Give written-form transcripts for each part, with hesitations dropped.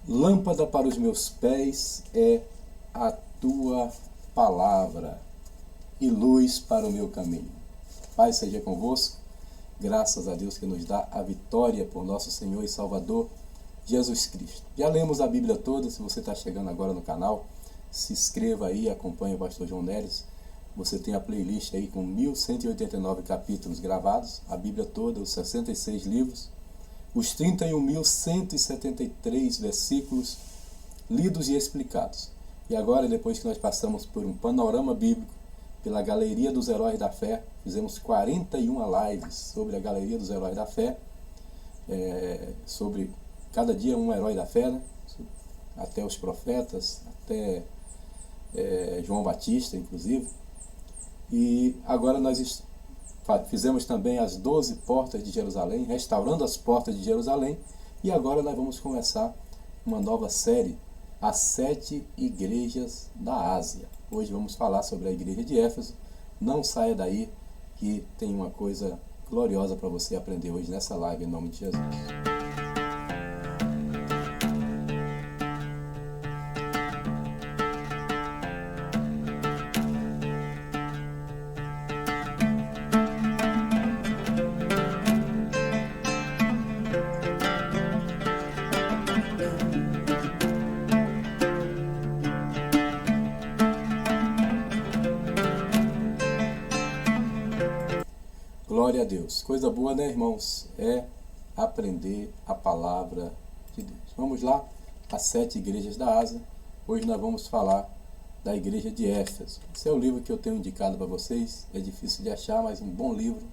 Lâmpada para os meus pés é a tua palavra e luz para o meu caminho. Paz seja convosco, graças a Deus que nos dá a vitória por nosso Senhor e Salvador Jesus Cristo. Já lemos a Bíblia toda. Se você está chegando agora no canal, se inscreva aí, acompanhe o pastor João Neres. Você tem a playlist aí com 1189 capítulos gravados, a Bíblia toda, os 66 livros, os 31.173 versículos lidos e explicados. E agora, depois que nós passamos por um panorama bíblico, pela Galeria dos Heróis da Fé, fizemos 41 lives sobre a Galeria dos Heróis da Fé, sobre cada dia um herói da fé, né? Até os profetas, até João Batista, inclusive. E agora nós fizemos também as 12 portas de Jerusalém, restaurando as portas de Jerusalém. E agora nós vamos começar uma nova série, as 7 igrejas da Ásia. Hoje vamos falar sobre a igreja de Éfeso. Não saia daí, que tem uma coisa gloriosa para você aprender hoje nessa live, em nome de Jesus. Glória a Deus. Coisa boa, né, irmãos? É aprender a palavra de Deus. Vamos lá, as 7 igrejas da Ásia. Hoje nós vamos falar da igreja de Éfeso. Esse é o livro que eu tenho indicado para vocês. É difícil de achar, mas um bom livro.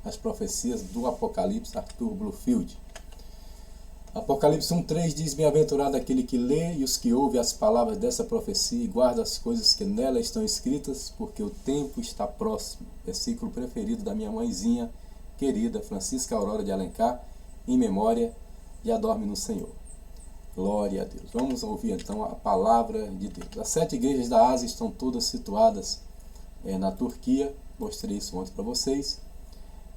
As profecias do Apocalipse, Arthur Bluefield. Apocalipse 1:3 diz: Bem-aventurado aquele que lê e os que ouvem as palavras dessa profecia e guarda as coisas que nela estão escritas, porque o tempo está próximo. Versículo preferido da minha mãezinha querida, Francisca Aurora de Alencar, em memória, já dorme no Senhor. Glória a Deus. Vamos ouvir então a palavra de Deus. As 7 igrejas da Ásia estão todas situadas na Turquia. Mostrei isso ontem para vocês.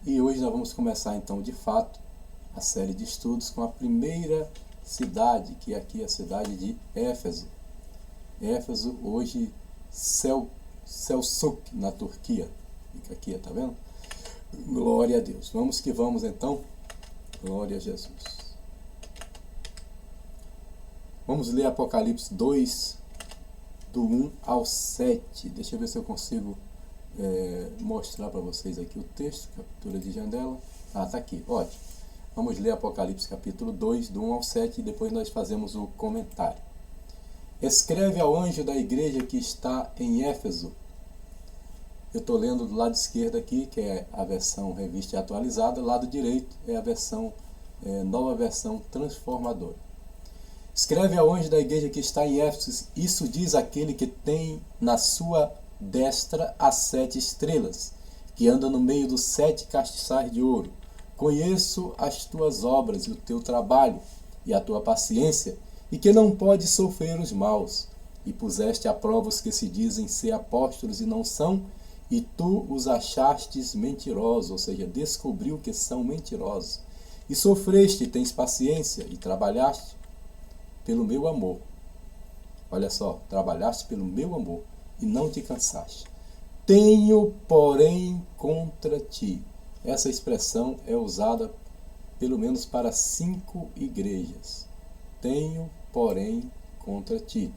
E hoje nós vamos começar então de fato a série de estudos com a primeira cidade, que é aqui a cidade de Éfeso. Éfeso, hoje Selçuk, na Turquia. Fica aqui, tá vendo? Glória a Deus. Vamos que vamos então. Glória a Jesus. Vamos ler Apocalipse 2, do 1 ao 7. Deixa eu ver se eu consigo mostrar para vocês aqui o texto, captura de janela. Ah, tá aqui, ótimo. Vamos ler Apocalipse capítulo 2, do 1 ao 7, e depois nós fazemos o comentário. Escreve ao anjo da igreja que está em Éfeso. Eu estou lendo do lado esquerdo aqui, que é a versão revista e atualizada. Do lado direito é a versão, nova versão transformadora. Escreve ao anjo da igreja que está em Éfeso. Isso diz aquele que tem na sua destra as 7 estrelas, que anda no meio dos 7 castiçais de ouro. Conheço as tuas obras e o teu trabalho e a tua paciência, e que não podes sofrer os maus. E puseste à prova os que se dizem ser apóstolos e não são, e tu os achastes mentirosos, ou seja, descobriu que são mentirosos. E sofreste, tens paciência, e trabalhaste pelo meu amor. Olha só, trabalhaste pelo meu amor, e não te cansaste. Tenho, porém, contra ti. Essa expressão é usada pelo menos para 5 igrejas. Tenho, porém, contra ti,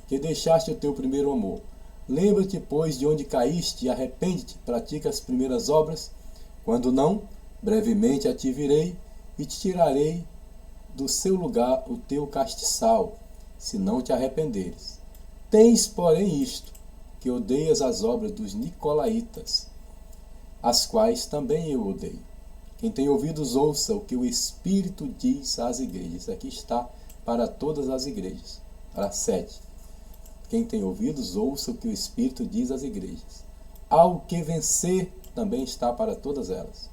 que deixaste o teu primeiro amor. Lembra-te, pois, de onde caíste, e arrepende-te, pratica as primeiras obras. Quando não, brevemente a ti virei, e te tirarei do seu lugar o teu castiçal, se não te arrependeres. Tens, porém, isto, que odeias as obras dos nicolaítas, as quais também eu odeio. Quem tem ouvidos, ouça o que o Espírito diz às igrejas. Aqui está para todas as igrejas. Para 7. Quem tem ouvidos, ouça o que o Espírito diz às igrejas. Ao que vencer, também está para todas elas.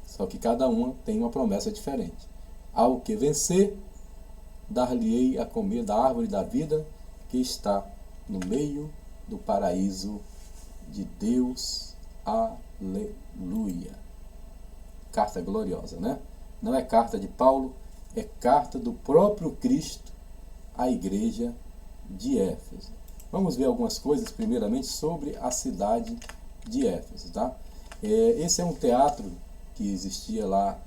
Só que cada uma tem uma promessa diferente. Ao que vencer, dar-lhe-ei a comer da árvore da vida, que está no meio do paraíso de Deus. Aleluia. Carta gloriosa, né? Não é carta de Paulo, é carta do próprio Cristo a igreja de Éfeso. Vamos ver algumas coisas, primeiramente, sobre a cidade de Éfeso, tá? Esse é um teatro que existia lá,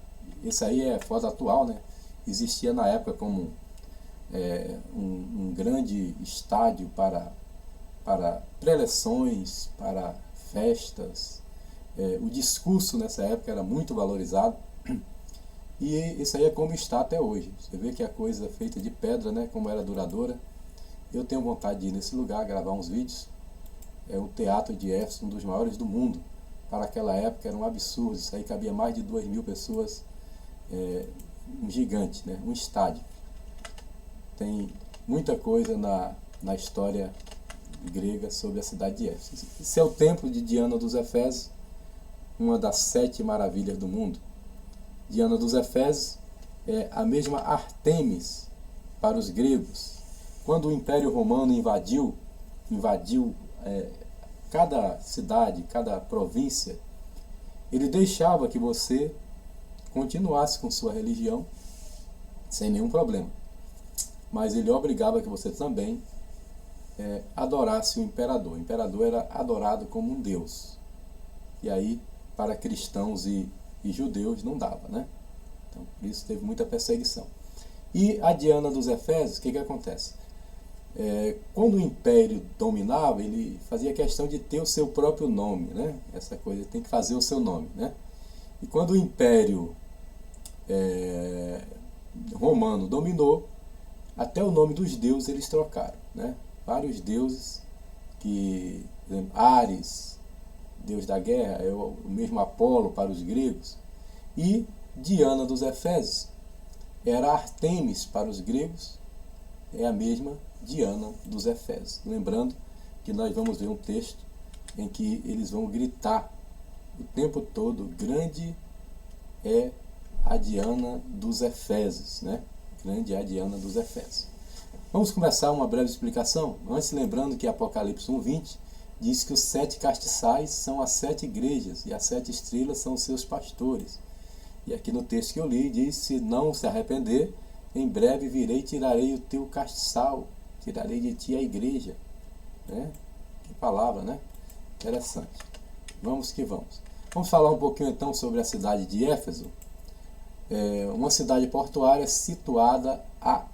esse aí é foto atual, né? Existia na época como um grande estádio para preleções, para festas. O discurso nessa época era muito valorizado. E isso aí é como está até hoje. Você vê que a coisa é feita de pedra, né? Como era duradoura. Eu tenho vontade de ir nesse lugar, gravar uns vídeos. O Teatro de Éfeso, um dos maiores do mundo. Para aquela época era um absurdo. Isso aí cabia mais de 2.000 pessoas. Um gigante, né? Um estádio. Tem muita coisa na história grega sobre a cidade de Éfeso. Esse é o templo de Diana dos Efésios, uma das 7 maravilhas do mundo. Diana dos Efésios é a mesma Ártemis para os gregos. Quando o Império Romano invadiu cada cidade, cada província, ele deixava que você continuasse com sua religião sem nenhum problema. Mas ele obrigava que você também adorasse o imperador. O imperador era adorado como um deus. E aí, para cristãos e judeus, não dava, né? Então, por isso teve muita perseguição. E a Diana dos Efésios, o que acontece? Quando o império dominava, ele fazia questão de ter o seu próprio nome, né? Essa coisa, tem que fazer o seu nome, né? E quando o império romano dominou, até o nome dos deuses eles trocaram, né? Vários deuses, que, por exemplo, Ares, deus da guerra, é o mesmo Apolo para os gregos, e Diana dos Efésios era Ártemis para os gregos, é a mesma Diana dos Efésios. Lembrando que nós vamos ver um texto em que eles vão gritar o tempo todo: grande é a Diana dos Efésios, né? Grande é a Diana dos Efésios. Vamos começar uma breve explicação, antes lembrando que Apocalipse 1:20 diz que os 7 castiçais são as 7 igrejas e as 7 estrelas são os seus pastores. E aqui no texto que eu li diz: se não se arrepender, em breve virei e tirarei o teu castiçal, tirarei de ti a igreja. Né? Que palavra, né? Interessante. Vamos que vamos. Vamos falar um pouquinho então sobre a cidade de Éfeso. Uma cidade portuária situada a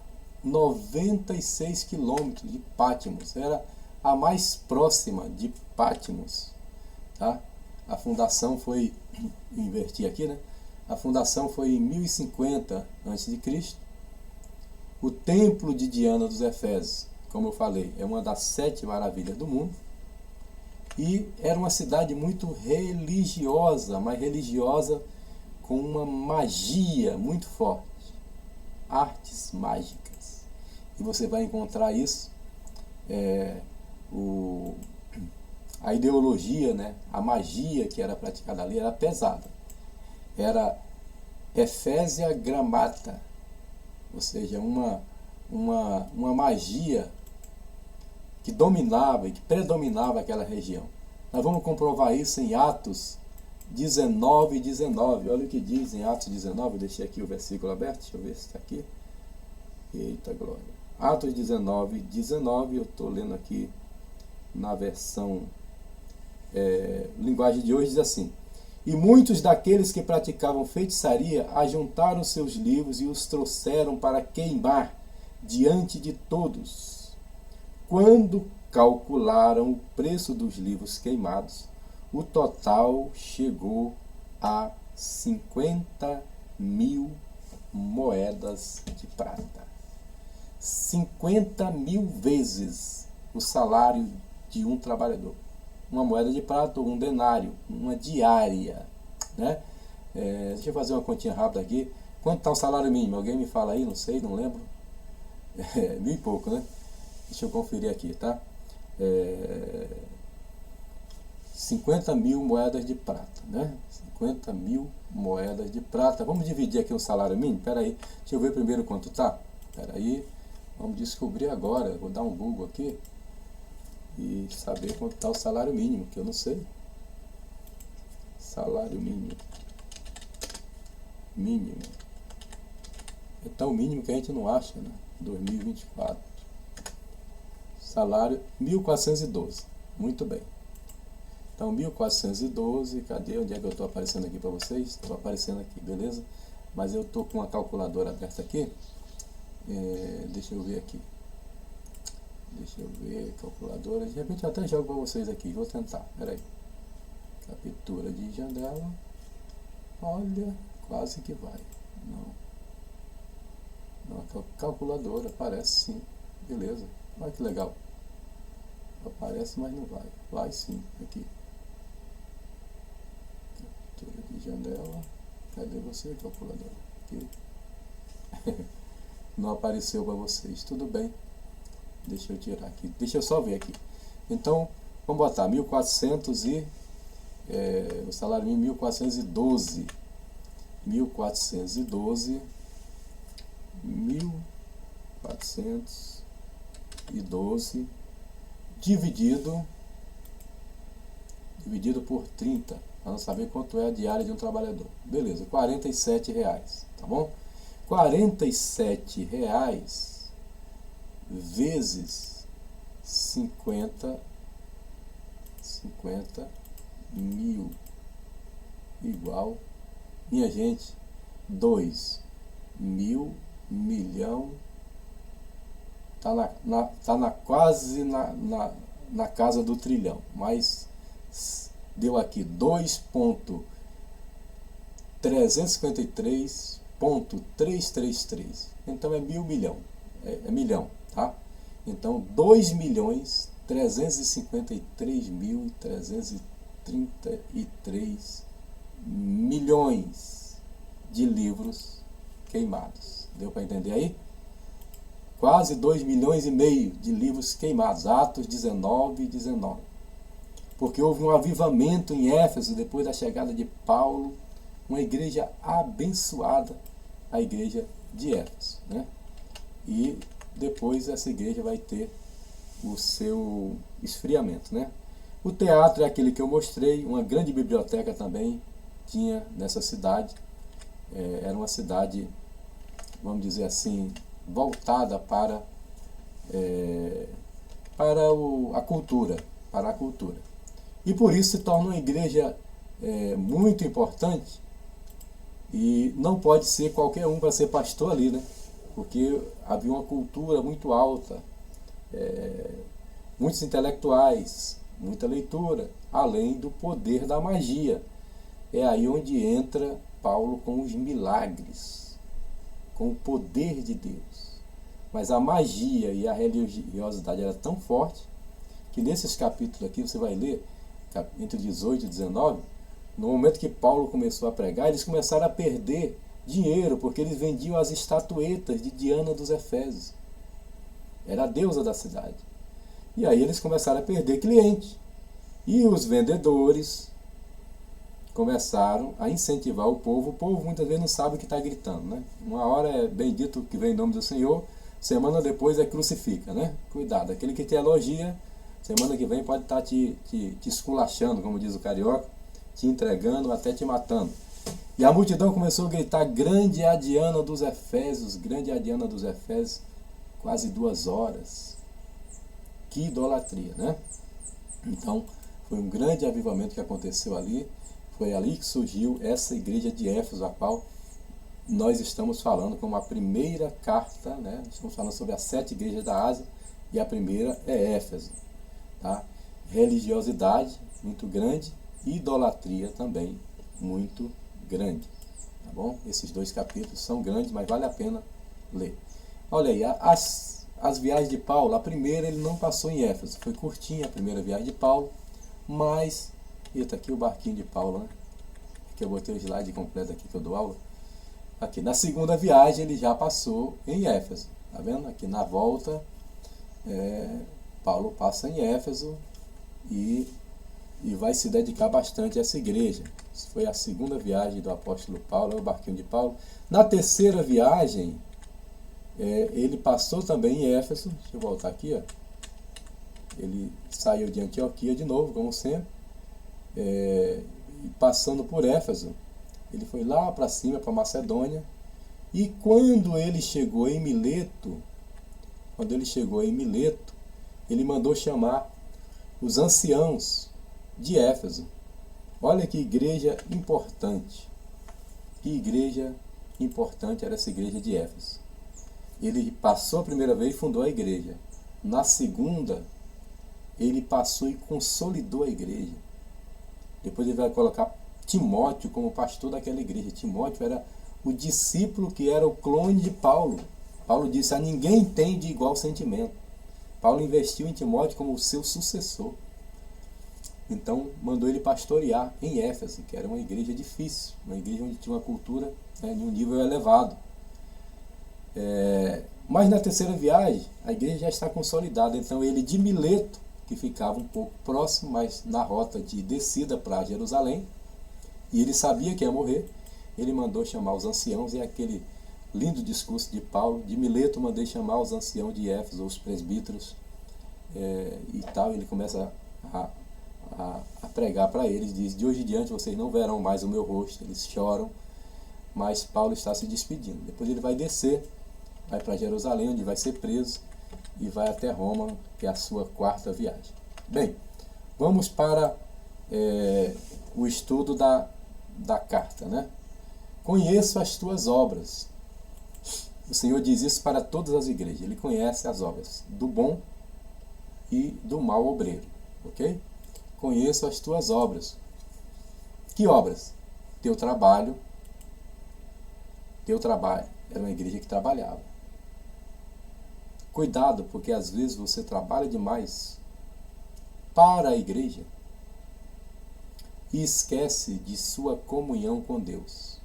96 quilômetros de Patmos. Era a mais próxima de Patmos. Tá? A fundação foi, inverti aqui, né? A fundação foi em 1050 a.C. O templo de Diana dos Efésios, como eu falei, é uma das 7 maravilhas do mundo. E era uma cidade muito religiosa, mas religiosa com uma magia muito forte. Artes mágicas. E você vai encontrar isso, a ideologia, né, a magia que era praticada ali era pesada. Era Ephésia Gramata, ou seja, uma magia que dominava e que predominava aquela região. Nós vamos comprovar isso em Atos 19:19. Olha o que diz em Atos 19, eu deixei aqui o versículo aberto, deixa eu ver se está aqui. Eita glória. Atos 19:19, eu estou lendo aqui na versão linguagem de hoje, diz assim: e muitos daqueles que praticavam feitiçaria ajuntaram seus livros e os trouxeram para queimar diante de todos. Quando calcularam o preço dos livros queimados, o total chegou a 50.000 moedas de prata. 50.000 vezes o salário de um trabalhador. Uma moeda de prata ou um denário, uma diária, né? Deixa eu fazer uma continha rápida aqui. Quanto está o salário mínimo? Alguém me fala aí? Não sei, não lembro. 1.000 e pouco, né? Deixa eu conferir aqui, tá? 50.000 moedas de prata, né? 50.000 moedas de prata. Vamos dividir aqui o salário mínimo? Espera aí, deixa eu ver primeiro quanto tá. Espera aí, vamos descobrir agora. Vou dar um Google aqui e saber quanto está o salário mínimo, que eu não sei. Salário mínimo. Mínimo. É tão mínimo que a gente não acha, né? 2024. Salário 1.412. Muito bem. Então 1.412, cadê? Onde é que eu estou aparecendo aqui para vocês? Estou aparecendo aqui, beleza? Mas eu estou com uma calculadora aberta aqui. Deixa eu ver aqui. Deixa eu ver, calculadora. De repente eu até jogo para vocês aqui. Vou tentar, peraí. Captura de janela. Olha, quase que vai. Não, a calculadora aparece sim. Beleza. Olha que legal. Aparece, mas não vai. Vai sim, aqui. Captura de janela. Cadê você, calculadora? Aqui. Não apareceu para vocês. Tudo bem. Deixa eu tirar aqui. Deixa eu só ver aqui. Então, vamos botar 1.400 e... o salário mínimo 1.412. 1.412 dividido por 30, para saber quanto é a diária de um trabalhador. Beleza, R$47, tá bom? R$47 vezes 50 mil igual, minha gente, 2.000 milhão, tá quase na casa do trilhão, mas deu aqui 2.353.333, então é 1.000 milhão, é milhão, tá? Então 2.353.333 milhões de livros queimados. Deu para entender aí? Quase 2,5 milhões de livros queimados. Atos 19 e 19. Porque houve um avivamento em Éfeso depois da chegada de Paulo, uma igreja abençoada, a igreja de Éfeso, né? E depois essa igreja vai ter o seu esfriamento, né? O teatro é aquele que eu mostrei, uma grande biblioteca também tinha nessa cidade. Era uma cidade, vamos dizer assim, voltada para a cultura, E por isso se torna uma igreja muito importante, e não pode ser qualquer um para ser pastor ali, né? Porque havia uma cultura muito alta, muitos intelectuais, muita leitura, além do poder da magia. É aí onde entra Paulo com os milagres, com o poder de Deus. Mas a magia e a religiosidade era tão forte que nesses capítulos aqui você vai ler, entre 18 e 19, no momento que Paulo começou a pregar, eles começaram a perder dinheiro, porque eles vendiam as estatuetas de Diana dos Efésios. Era a deusa da cidade. E aí eles começaram a perder cliente. E os vendedores começaram a incentivar o povo muitas vezes não sabe o que está gritando, né? Uma hora é bendito que vem em nome do Senhor, semana depois é crucifica, né? Cuidado, aquele que te elogia, semana que vem pode estar te esculachando, como diz o carioca, te entregando, até te matando. E a multidão começou a gritar, grande é a Diana dos Efésios, grande é a Diana dos Efésios, quase 2 horas. Que idolatria, né? Então, foi um grande avivamento que aconteceu ali. Foi ali que surgiu essa igreja de Éfeso, a qual nós estamos falando como a primeira carta, né? Estamos falando sobre as 7 igrejas da Ásia, e a primeira é Éfeso, tá? Religiosidade muito grande, e idolatria também muito grande, tá bom? Esses 2 capítulos são grandes, mas vale a pena ler. Olha aí, as viagens de Paulo, a primeira ele não passou em Éfeso, foi curtinha a primeira viagem de Paulo, mas... Eita, aqui o barquinho de Paulo, né? Aqui eu botei o slide completo aqui que eu dou aula. Aqui, na segunda viagem ele já passou em Éfeso. Tá vendo? Aqui na volta, Paulo passa em Éfeso e vai se dedicar bastante a essa igreja. Isso foi a segunda viagem do apóstolo Paulo, é o barquinho de Paulo. Na terceira viagem, ele passou também em Éfeso. Deixa eu voltar aqui, ó. Ele saiu de Antioquia de novo, como sempre. Passando por Éfeso, ele foi lá para cima, para Macedônia, e quando ele chegou em Mileto, quando ele chegou em Mileto, ele mandou chamar os anciãos de Éfeso. Olha que igreja importante. Que igreja importante era essa igreja de Éfeso. Ele passou a primeira vez e fundou a igreja. Na segunda, ele passou e consolidou a igreja. Depois ele vai colocar Timóteo como pastor daquela igreja. Timóteo era o discípulo que era o clone de Paulo. Paulo disse: a ninguém tem de igual sentimento. Paulo investiu em Timóteo como o seu sucessor. Então mandou ele pastorear em Éfeso, que era uma igreja difícil, uma igreja onde tinha uma cultura, né, de um nível elevado. Mas na terceira viagem, a igreja já está consolidada. Então ele de Mileto, que ficava um pouco próximo, mas na rota de descida para Jerusalém, e ele sabia que ia morrer, ele mandou chamar os anciãos, e aquele lindo discurso de Paulo: de Mileto mandei chamar os anciãos de Éfeso, os presbíteros, e tal. Ele começa a pregar para eles, diz: de hoje em diante vocês não verão mais o meu rosto. Eles choram, mas Paulo está se despedindo. Depois ele vai descer, vai para Jerusalém, onde vai ser preso, e vai até Roma, que é a sua quarta viagem. Bem, vamos para o estudo da carta, né? Conheço as tuas obras. O Senhor diz isso para todas as igrejas. Ele conhece as obras do bom e do mau obreiro, ok? Conheço as tuas obras. Que obras? Teu trabalho. Teu trabalho. Era uma igreja que trabalhava. Cuidado, porque às vezes você trabalha demais para a igreja e esquece de sua comunhão com Deus,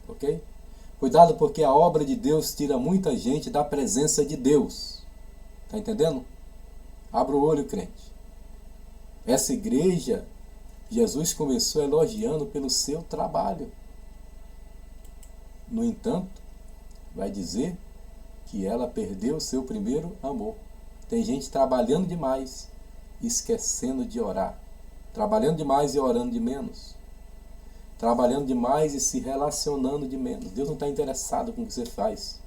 ok? Cuidado, porque a obra de Deus tira muita gente da presença de Deus. Está entendendo? Abra o olho, crente. Essa igreja, Jesus começou elogiando pelo seu trabalho. No entanto, vai dizer que ela perdeu o seu primeiro amor. Tem gente trabalhando demais, esquecendo de orar. Trabalhando demais e orando de menos. Trabalhando demais e se relacionando de menos. Deus não está interessado com o que você faz.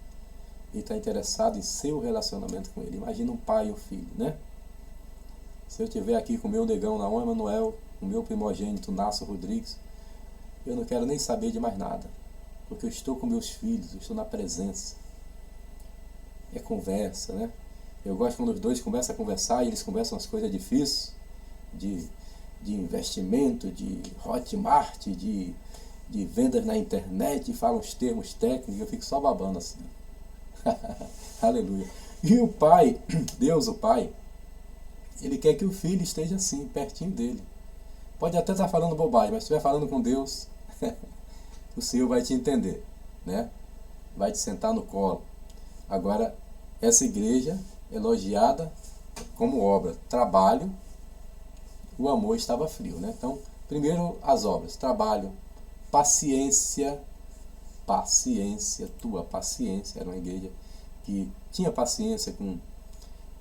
Ele está interessado em seu relacionamento com Ele. Imagina um pai e um filho, né? Se eu estiver aqui com o meu negão Naum Emanuel, o meu primogênito Nácio Rodrigues, eu não quero nem saber de mais nada. Porque eu estou com meus filhos, eu estou na presença. É conversa, né? Eu gosto quando os dois começam a conversar e eles conversam as coisas difíceis, de investimento, de Hotmart, de vendas na internet, e falam os termos técnicos, eu fico só babando assim. Aleluia. E o pai, Deus o Pai, Ele quer que o filho esteja assim, pertinho dele. Pode até estar falando bobagem, mas se estiver falando com Deus, o Senhor vai te entender, né? Vai te sentar no colo. Agora, essa igreja elogiada como obra, trabalho, o amor estava frio, né? Então, primeiro as obras, trabalho, paciência, tua paciência. Era uma igreja que tinha paciência com...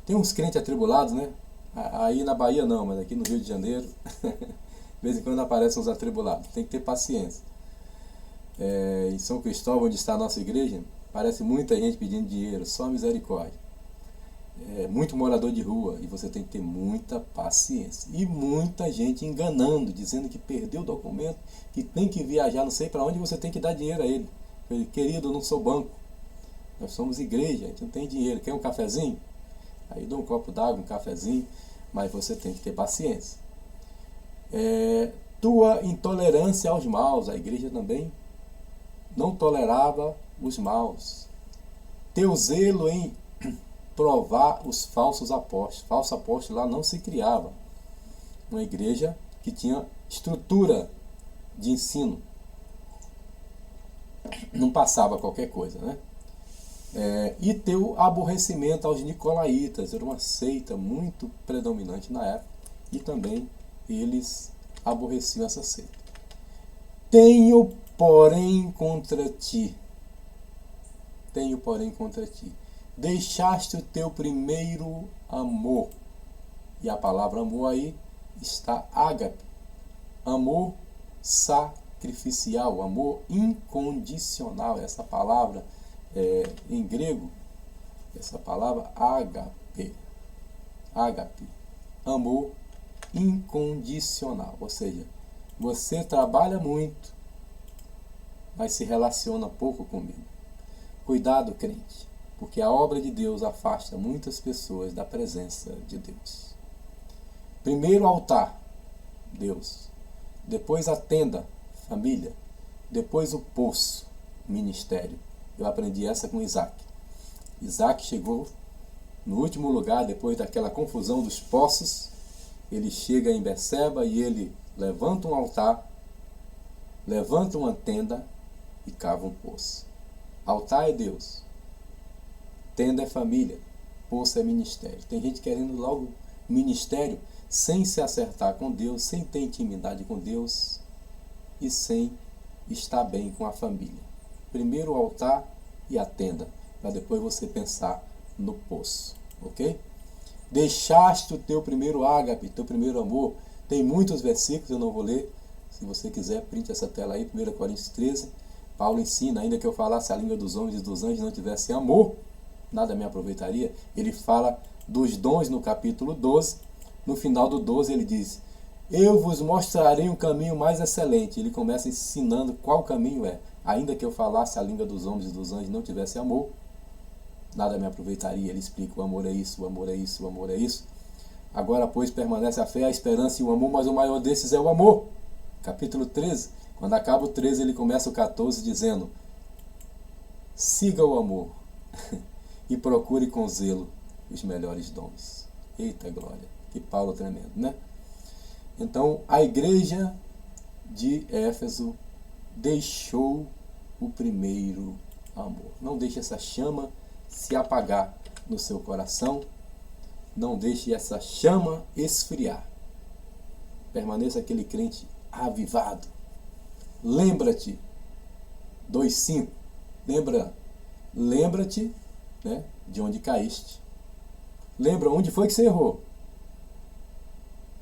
Tem uns crentes atribulados, né? Aí na Bahia não, mas aqui no Rio de Janeiro, de vez em quando aparecem uns atribulados. Tem que ter paciência. Em São Cristóvão, onde está a nossa igreja, parece muita gente pedindo dinheiro, só misericórdia. Muito morador de rua, e você tem que ter muita paciência. E muita gente enganando, dizendo que perdeu o documento, que tem que viajar não sei para onde, você tem que dar dinheiro a ele. Querido, eu não sou banco, nós somos igreja, a gente não tem dinheiro. Quer um cafezinho? Aí dou um copo d'água, um cafezinho, mas você tem que ter paciência. Tua intolerância aos maus, a igreja também não tolerava os maus. Teu zelo em provar os falsos apóstolos. Falso apóstolo lá não se criava. Uma igreja que tinha estrutura de ensino. Não passava qualquer coisa, né? E teu aborrecimento aos nicolaítas. Era uma seita muito predominante na época. E também eles aborreciam essa seita. Tenho, porém, contra ti. Deixaste o teu primeiro amor. E a palavra amor aí está ágape. Amor sacrificial, amor incondicional. Essa palavra em grego essa palavra ágape. Ágape. Amor incondicional. Ou seja, você trabalha muito, mas se relaciona pouco comigo. Cuidado, crente, porque a obra de Deus afasta muitas pessoas da presença de Deus. Primeiro altar, Deus. Depois a tenda, família. Depois o poço, ministério. Eu aprendi essa com Isaac. Isaac chegou no último lugar, depois daquela confusão dos poços. Ele chega em Beceba e ele levanta um altar, levanta uma tenda e cava um poço. Altar é Deus, tenda é família, poço é ministério. Tem gente querendo logo ministério sem se acertar com Deus, sem ter intimidade com Deus e sem estar bem com a família. Primeiro o altar e a tenda, para depois você pensar no poço, ok? Deixaste o teu primeiro ágape, teu primeiro amor. Tem muitos versículos, eu não vou ler. Se você quiser, printe essa tela aí, 1 Coríntios 13. Paulo ensina, ainda que eu falasse a língua dos homens e dos anjos e não tivesse amor, nada me aproveitaria. Ele fala dos dons no capítulo 12. No final do 12 ele diz: eu vos mostrarei um caminho mais excelente. Ele começa ensinando qual caminho é. Ainda que eu falasse a língua dos homens e dos anjos e não tivesse amor, nada me aproveitaria. Ele explica: o amor é isso, o amor é isso, o amor é isso. Agora, pois, permanece a fé, a esperança e o amor, mas o maior desses é o amor. Capítulo 13. Quando acaba o 13, ele começa o 14 dizendo: siga o amor e procure com zelo os melhores dons. Eita glória, que Paulo tremendo, né? Então, a igreja de Éfeso deixou o primeiro amor. Não deixe essa chama se apagar no seu coração. Não deixe essa chama esfriar. Permaneça aquele crente avivado. Lembra-te, 2:5. Lembra-te, né, de onde caíste. Lembra onde foi que você errou.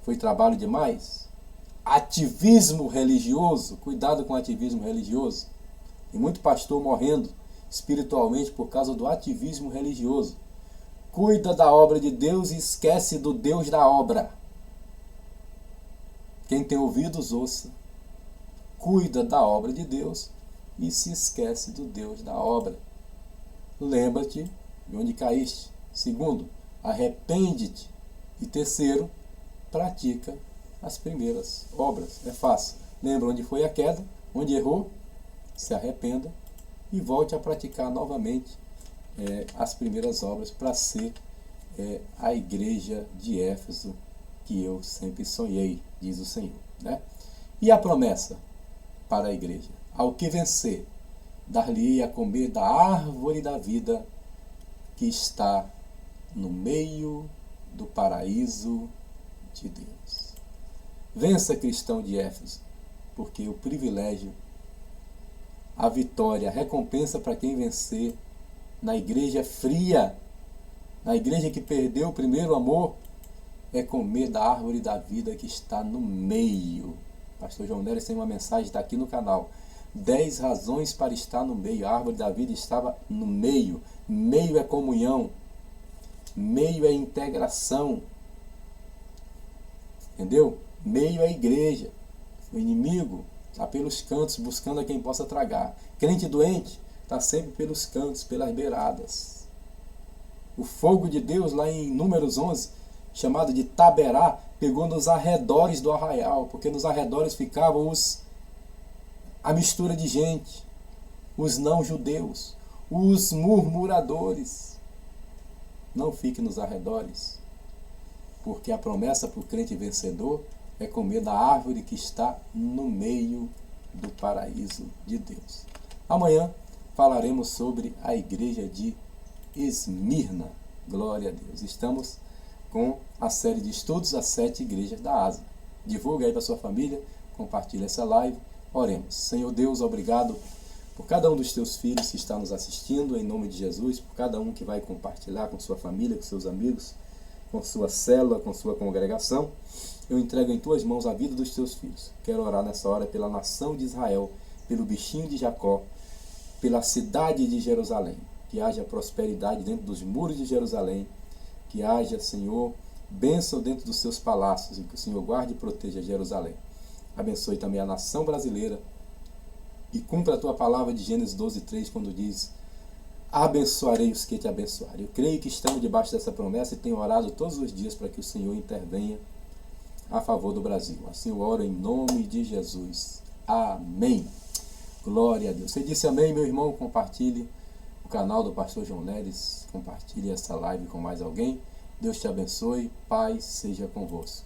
Foi trabalho demais? Ativismo religioso. Cuidado com o ativismo religioso. Tem muito pastor morrendo espiritualmente por causa do ativismo religioso. Cuida da obra de Deus e esquece do Deus da obra. Quem tem ouvidos, ouça. Cuida da obra de Deus e se esquece do Deus da obra. Lembra-te de onde caíste. Segundo, arrepende-te. E terceiro, pratica as primeiras obras. É fácil. Lembra onde foi a queda, onde errou, se arrependa e volte a praticar novamente as primeiras obras para ser a igreja de Éfeso que eu sempre sonhei, diz o Senhor, né? E a promessa para a igreja: ao que vencer, dar-lhe a comer da árvore da vida que está no meio do paraíso de Deus. Vença, cristão de Éfeso, porque o privilégio, a vitória, a recompensa para quem vencer na igreja fria, na igreja que perdeu o primeiro amor, é comer da árvore da vida que está no meio. Pastor João Neres tem uma mensagem, está aqui no canal. 10 razões para estar no meio. A árvore da vida estava no meio. Meio é comunhão. Meio é integração. Entendeu? Meio é igreja. O inimigo está pelos cantos buscando a quem possa tragar. Crente doente está sempre pelos cantos, pelas beiradas. O fogo de Deus, lá em Números 11, chamado de Taberá, pegou nos arredores do arraial, porque nos arredores ficavam a mistura de gente, os não-judeus, os murmuradores. Não fique nos arredores, porque a promessa para o crente vencedor é comer da árvore que está no meio do paraíso de Deus. Amanhã falaremos sobre a igreja de Esmirna. Glória a Deus. Estamos com a série de estudos, as 7 igrejas da Ásia. Divulga aí para sua família, compartilha essa live. Oremos. Senhor Deus, obrigado por cada um dos teus filhos que está nos assistindo, em nome de Jesus, por cada um que vai compartilhar com sua família, com seus amigos, com sua célula, com sua congregação. Eu entrego em tuas mãos a vida dos teus filhos. Quero orar nessa hora pela nação de Israel, pelo bichinho de Jacó, pela cidade de Jerusalém. que haja prosperidade dentro dos muros de Jerusalém, que haja, Senhor, bênção dentro dos seus palácios, e que o Senhor guarde e proteja Jerusalém. Abençoe também a nação brasileira e cumpra a tua palavra de Gênesis 12:3, quando diz: abençoarei os que te abençoarem. Eu creio que estamos debaixo dessa promessa e tenho orado todos os dias para que o Senhor intervenha a favor do Brasil. Assim eu oro em nome de Jesus. Amém. Glória a Deus. Você disse amém, meu irmão? Compartilhe o canal do pastor João Neres. Compartilhe essa live com mais alguém. Deus te abençoe. Paz seja convosco.